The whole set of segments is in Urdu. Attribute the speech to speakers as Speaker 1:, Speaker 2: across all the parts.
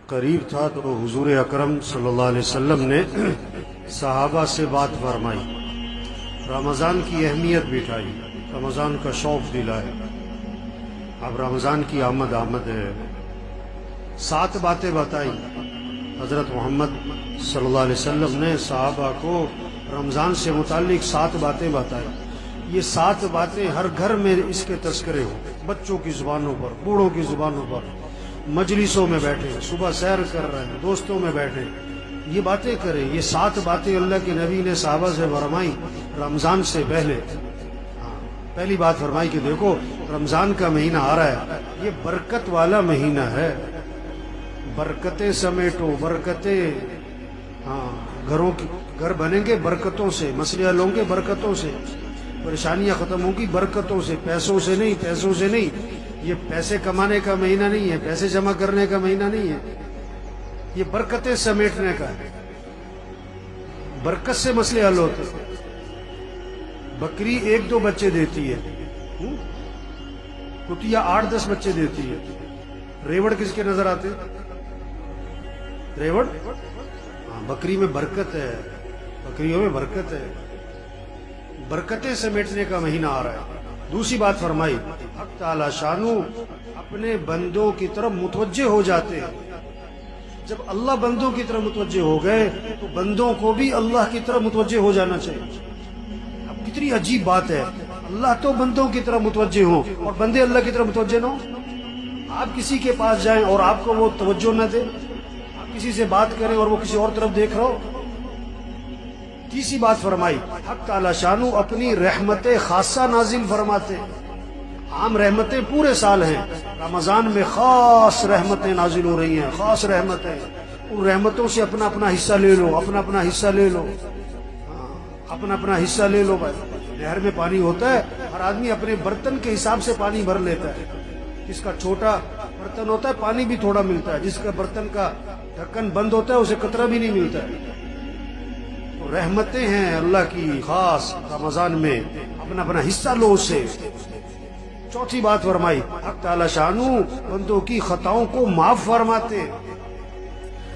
Speaker 1: قریب تھا تو حضور اکرم صلی اللہ علیہ وسلم نے صحابہ سے بات فرمائی، رمضان کی اہمیت بٹھائی، رمضان کا شوق دلایا۔ اب رمضان کی آمد ہے، 7 باتیں بتائی حضرت محمد صلی اللہ علیہ وسلم نے صحابہ کو رمضان سے متعلق 7 باتیں بتائی۔ یہ 7 باتیں ہر گھر میں اس کے تذکرے ہوں، بچوں کی زبانوں پر، بوڑھوں کی زبانوں پر، مجلسوں میں بیٹھے، صبح سیر کر رہے ہیں، دوستوں میں بیٹھے، یہ باتیں کریں۔ یہ 7 باتیں اللہ کے نبی نے صحابہ سے فرمائی رمضان سے پہلے۔ پہلی بات فرمائی کہ دیکھو رمضان کا مہینہ آ رہا ہے، یہ برکت والا مہینہ ہے، برکتیں سمیٹو، برکتیں، گھر بنیں گے برکتوں سے، مسئلے حل ہوں گے برکتوں سے، پریشانیاں ختم ہوں گی برکتوں سے، پیسوں سے نہیں۔ یہ پیسے کمانے کا مہینہ نہیں ہے، پیسے جمع کرنے کا مہینہ نہیں ہے، یہ برکتیں سمیٹنے کا ہے، برکت سے مسئلے حل ہوتے ہیں۔ بکری 1-2 بچے دیتی ہے، کتیا 8-10 بچے دیتی ہے۔ ریوڑ کس کے نظر آتے؟ ریوڑ، بکری میں برکت ہے، بکریوں میں برکت ہے، برکتیں سمیٹنے کا مہینہ آ رہا ہے۔ دوسری بات فرمائی، حق تعالی شانو اپنے بندوں کی طرف متوجہ ہو جاتے ہیں۔ جب اللہ بندوں کی طرف متوجہ ہو گئے تو بندوں کو بھی اللہ کی طرف متوجہ ہو جانا چاہیے۔ اب کتنی عجیب بات ہے، اللہ تو بندوں کی طرف متوجہ ہوں اور بندے اللہ کی طرف متوجہ نہ ہوں۔ آپ کسی کے پاس جائیں اور آپ کو وہ توجہ نہ دے، آپ کسی سے بات کریں اور وہ کسی اور طرف دیکھ رہا ہو۔ تیسری بات فرمائی، حق تعالی شانو اپنی رحمت خاصہ نازل فرماتے ہیں۔ عام رحمتیں پورے سال ہیں، رمضان میں خاص رحمتیں نازل ہو رہی ہیں، خاص رحمتیں، ان رحمتوں سے اپنا اپنا حصہ لے لو، اپنا اپنا حصہ لے لو، اپنا اپنا حصہ لے لو۔ بھائی نہر میں پانی ہوتا ہے، ہر آدمی اپنے برتن کے حساب سے پانی بھر لیتا ہے۔ جس کا چھوٹا برتن ہوتا ہے پانی بھی تھوڑا ملتا ہے، جس کا برتن کا ڈھکن بند ہوتا ہے اسے قطرہ بھی نہیں ملتا ہے۔ رحمتیں ہیں اللہ کی خاص رمضان میں، اپنا اپنا حصہ لو اس سے۔ چوتھی بات فرمائی، حق تعالی شانو بندوں کی خطاؤں کو معاف فرماتے۔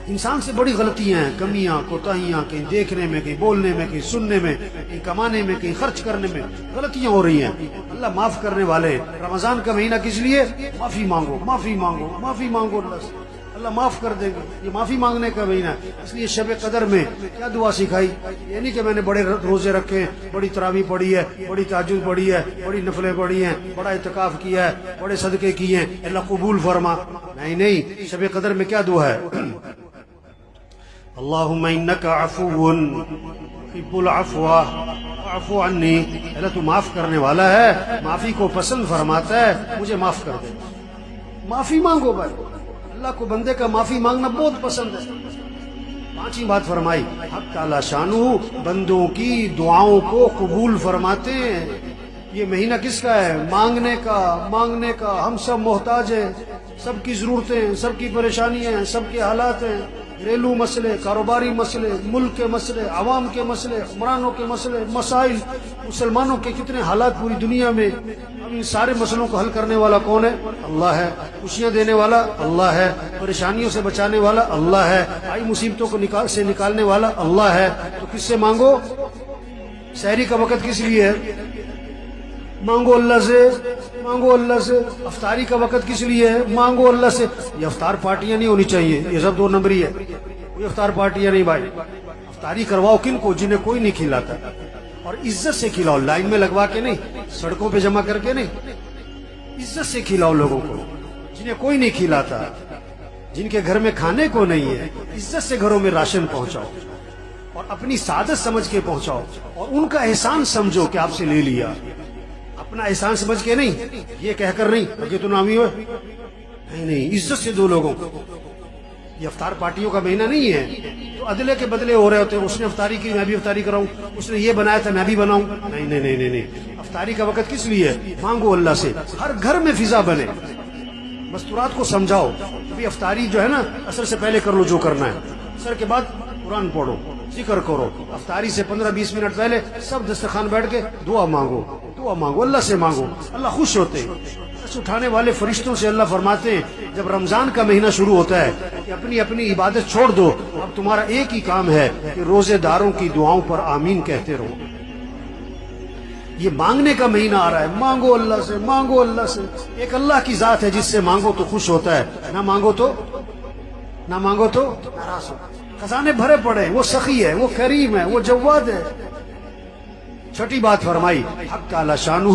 Speaker 1: انسان سے بڑی غلطیاں ہیں، کمیاں، کوتاہیاں، کہیں دیکھنے میں، کہیں بولنے میں، کہیں سننے میں، کہیں کمانے میں، کہیں خرچ کرنے میں غلطیاں ہو رہی ہیں۔ اللہ معاف کرنے والے ہیں۔ رمضان کا مہینہ کس لیے؟ معافی مانگو، معافی مانگو، معافی مانگو اللہ سے، اللہ معاف کر دے گا۔ یہ معافی مانگنے کا مہینہ ہے۔ اس لیے شب قدر میں کیا دعا سکھائی؟ یہ نہیں کہ میں نے بڑے روزے رکھے، بڑی تراویح پڑھی ہے، بڑی تہجد پڑھی ہے، بڑی نفلیں پڑھی ہیں، بڑا اعتکاف کیا ہے، بڑے صدقے کیے ہیں، اللہ قبول فرما۔ نہیں، شب قدر میں کیا دعا ہے؟ اللہم انک عفو تحب العفو فاعف عنی، اللہ تو معاف کرنے والا ہے، معافی کو پسند فرماتا ہے، مجھے معاف کر دے۔ معافی مانگو بھائی، اللہ کو بندے کا معافی مانگنا بہت پسند ہے۔ پانچویں بات فرمائی، حق تعالی شانو بندوں کی دعاؤں کو قبول فرماتے ہیں۔ یہ مہینہ کس کا ہے؟ مانگنے کا۔ ہم سب محتاج ہیں، سب کی ضرورتیں ہیں، سب کی پریشانیاں ہیں، سب کے حالات ہیں، گھریلو مسئلے، کاروباری مسئلے، ملک کے مسئلے، عوام کے مسئلے، حکمرانوں کے مسئلے، مسائل، مسلمانوں کے کتنے حالات پوری دنیا میں۔ اب ان سارے مسئلوں کو حل کرنے والا کون ہے؟ اللہ ہے۔ خوشیاں دینے والا اللہ ہے، پریشانیوں سے بچانے والا اللہ ہے، آئی مصیبتوں کو نکالنے والا اللہ ہے۔ تو کس سے مانگو؟ سحری کا وقت کس لیے ہے؟ مانگو اللہ سے، مانگو اللہ سے۔ افطاری کا وقت کس لیے ہے؟ مانگو اللہ سے۔ یہ افطار پارٹیاں نہیں ہونی چاہیے، یہ سب 2 نمبری ہے، کوئی افطار پارٹیاں نہیں بھائی۔ افطاری کرواؤ کن کو؟ جنہیں کوئی نہیں کھلاتا، اور عزت سے کھلاؤ، لائن میں لگوا کے نہیں، سڑکوں پہ جمع کر کے نہیں، عزت سے کھلاؤ لوگوں کو۔ جنہیں کوئی نہیں کھلاتا، جن کے گھر میں کھانے کو نہیں ہے، عزت سے گھروں میں راشن پہنچاؤ اور اپنی سعادت سمجھ کے پہنچاؤ، اور ان کا احسان سمجھو کہ آپ سے لے لیا، اپنا احسان سمجھ کے نہیں، یہ کہہ کر نہیں کہ تو نامی ہوئے، نہیں، عزت سے دو لوگوں کو۔ یہ افطار پارٹیوں کا مہینہ نہیں ہے تو عدلے کے بدلے ہو رہے ہوتے ہیں، اس نے افطاری کی میں بھی افطاری کراؤں، اس نے یہ بنایا تھا میں بھی بناؤں۔ نہیں، افطاری کا وقت کس لیے؟ مانگو اللہ سے، ہر گھر میں فضا بنے۔ مستورات کو سمجھاؤ، ابھی افطاری جو ہے نا عصر سے پہلے کر لو جو کرنا ہے، عصر کے بعد قرآن پڑھو، ذکر کرو، افطاری سے 15-20 منٹ پہلے سب دسترخوان بیٹھ کے دعا مانگو، اللہ سے مانگو، اللہ خوش ہوتے ہیں۔ عرش اٹھانے والے فرشتوں سے اللہ فرماتے ہیں جب رمضان کا مہینہ شروع ہوتا ہے کہ اپنی اپنی عبادت چھوڑ دو، اب تمہارا ایک ہی کام ہے کہ روزے داروں کی دعاؤں پر آمین کہتے رہو۔ یہ مانگنے کا مہینہ آ رہا ہے، مانگو اللہ سے، مانگو اللہ سے۔ ایک اللہ کی ذات ہے جس سے مانگو تو خوش ہوتا ہے، نہ مانگو تو ناراض ہو۔ خزانے بھرے پڑے، وہ سخی ہے، وہ کریم ہے، وہ جواد ہے۔ چھٹی بات فرمائی، حق تعالی شانہ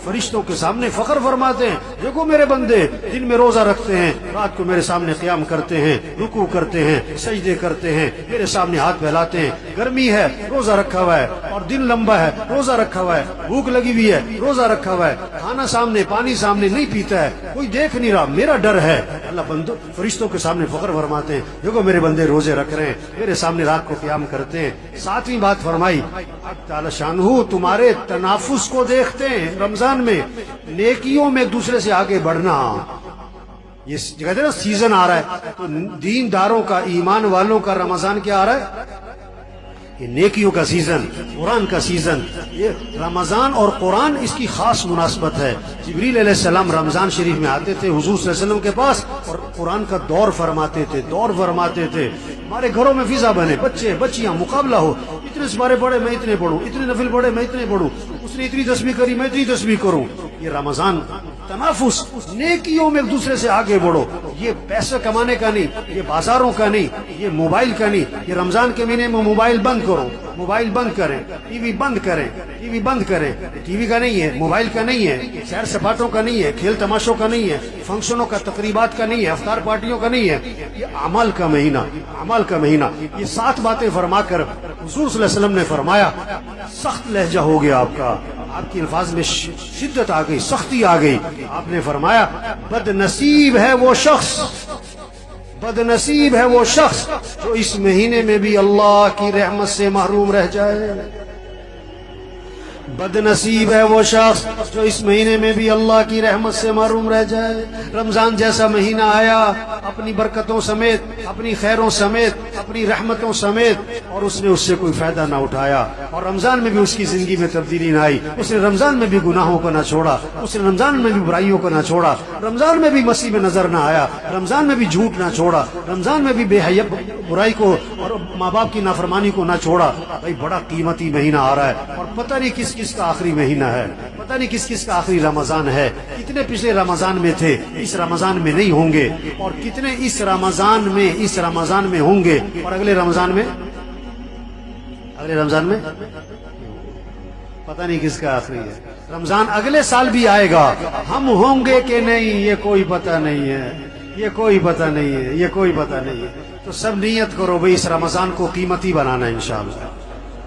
Speaker 1: فرشتوں کے سامنے فخر فرماتے ہیں، دیکھو میرے بندے دن میں روزہ رکھتے ہیں، رات کو میرے سامنے قیام کرتے ہیں، رکوع کرتے ہیں، سجدے کرتے ہیں، میرے سامنے ہاتھ پھیلاتے ہیں۔ گرمی ہے روزہ رکھا ہوا ہے، اور دن لمبا ہے روزہ رکھا ہوا ہے، بھوک لگی ہوئی ہے روزہ رکھا ہوا ہے، کھانا سامنے پانی سامنے نہیں پیتا ہے، کوئی دیکھ نہیں رہا، میرا ڈر ہے۔ اللہ بندوں فرشتوں کے سامنے فخر فرماتے ہیں، دیکھو میرے بندے روزے رکھ رہے ہیں، میرے سامنے رات کو قیام کرتے ہیں۔ ساتویں بات فرمائی، حق تعالی شانہ تمہارے تنافس کو دیکھتے ہیں رمضان میں، نیکیوں میں ایک دوسرے سے آگے بڑھنا۔ یہ کہتے ہیں نا سیزن آ رہا ہے، تو دین داروں کا، ایمان والوں کا رمضان کیا آ رہا ہے؟ یہ نیکیوں کا سیزن، قرآن کا سیزن۔ یہ رمضان اور قرآن اس کی خاص مناسبت ہے۔ جبریل علیہ السلام رمضان شریف میں آتے تھے حضور صلی اللہ علیہ وسلم کے پاس اور قرآن کا دور فرماتے تھے۔ ہمارے گھروں میں فضا بنے، بچے بچیاں مقابلہ ہو، اتنے سپارے پڑھے میں اتنے پڑھوں، اتنے نفل پڑھے میں اتنے پڑھوں، اس نے اتنی تسبیح کری میں اتنی تسبیح کروں۔ یہ رمضان تنافس، نیکیوں میں ایک دوسرے سے آگے بڑھو۔ یہ پیسے کمانے کا نہیں، یہ بازاروں کا نہیں، یہ موبائل کا نہیں۔ یہ رمضان کے مہینے میں موبائل بند کرو، موبائل بند کریں، ٹی وی بند کریں، ٹی وی بند کریں۔ ٹی وی کا نہیں ہے، موبائل کا نہیں ہے، سیر سپاٹوں کا نہیں ہے، کھیل تماشوں کا نہیں ہے، فنکشنوں کا، تقریبات کا نہیں ہے، افطار پارٹیوں کا نہیں ہے۔ یہ اعمال کا مہینہ، اعمال کا مہینہ۔ یہ 7 باتیں فرما کر حضور صلی اللہ علیہ وسلم نے فرمایا، سخت لہجہ ہو گیا آپ کا، آپ کی الفاظ میں شدت آ گئی، سختی آ گئی۔ آپ نے فرمایا بد نصیب ہے وہ شخص، بد نصیب ہے وہ شخص جو اس مہینے میں بھی اللہ کی رحمت سے محروم رہ جائے۔ بد نصیب ہے وہ شخص جو اس مہینے میں بھی اللہ کی رحمت سے محروم رہ جائے۔ رمضان جیسا مہینہ آیا اپنی برکتوں سمیت، اپنی خیروں سمیت، اپنی رحمتوں سمیت، اور اس نے اس سے کوئی فائدہ نہ اٹھایا، اور رمضان میں بھی اس کی زندگی میں تبدیلی نہ آئی۔ اس نے رمضان میں بھی گناہوں کو نہ چھوڑا، اس نے رمضان میں بھی برائیوں کو نہ چھوڑا، رمضان میں بھی مسیح میں نظر نہ آیا، رمضان میں بھی جھوٹ نہ چھوڑا، رمضان میں بھی بے حیا برائی کو اور ماں باپ کی نافرمانی کو نہ چھوڑا۔ بھائی بڑا قیمتی مہینہ آ رہا ہے، اور پتہ نہیں کس کس کا آخری مہینہ ہے، پتہ نہیں کس کس کا آخری رمضان ہے۔ کتنے پچھلے رمضان میں تھے، اس رمضان میں نہیں ہوں گے، اور کتنے اس رمضان میں ہوں گے، اور اگلے رمضان میں پتہ نہیں کس کا آخری ہے۔ رمضان اگلے سال بھی آئے گا، ہم ہوں گے کہ نہیں یہ کوئی پتہ نہیں ہے، یہ کوئی پتہ نہیں ہے، یہ کوئی پتہ نہیں ہے۔ تو سب نیت کرو بھئی اس رمضان کو قیمتی بنانا ہے، انشاءاللہ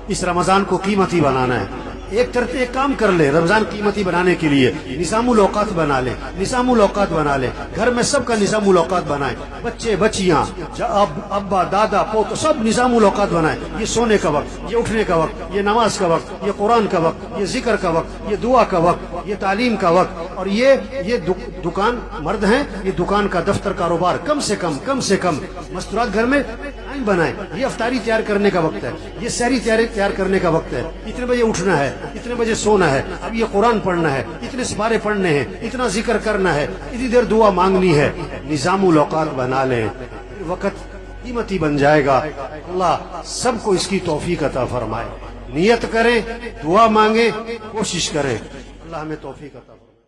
Speaker 1: اس رمضان کو قیمتی بنانا ہے۔ ایک کام کر لے رمضان قیمتی بنانے کے لیے، نظام الاوقات بنا لے، نظام الاوقات بنا لے، گھر میں سب کا نظام الاوقات بنائے، بچے بچیاں، ابا دادا پوت، سب نظام الاوقات بنائے۔ یہ سونے کا وقت، یہ اٹھنے کا وقت، یہ نماز کا وقت، یہ قرآن کا وقت، یہ ذکر کا وقت، یہ دعا کا وقت، یہ تعلیم کا وقت، اور یہ دکان مرد ہیں، یہ دکان کا دفتر کاروبار کم سے کم مستورات گھر میں ٹائم بنائے۔ یہ افطاری تیار کرنے کا وقت ہے، یہ سحری تیار کرنے کا وقت ہے، اتنے بجے اٹھنا ہے، اتنے بجے سونا ہے، اب یہ قرآن پڑھنا ہے، اتنے سپارے پڑھنے ہیں، اتنا ذکر کرنا ہے، اتنی دیر دعا مانگنی ہے۔ نظام الاوقات بنا لیں، وقت قیمتی بن جائے گا۔ اللہ سب کو اس کی توفیق عطا فرمائے۔ نیت کریں، دعا مانگیں، کوشش کریں، اللہ ہمیں توفیق عطا فرمائے۔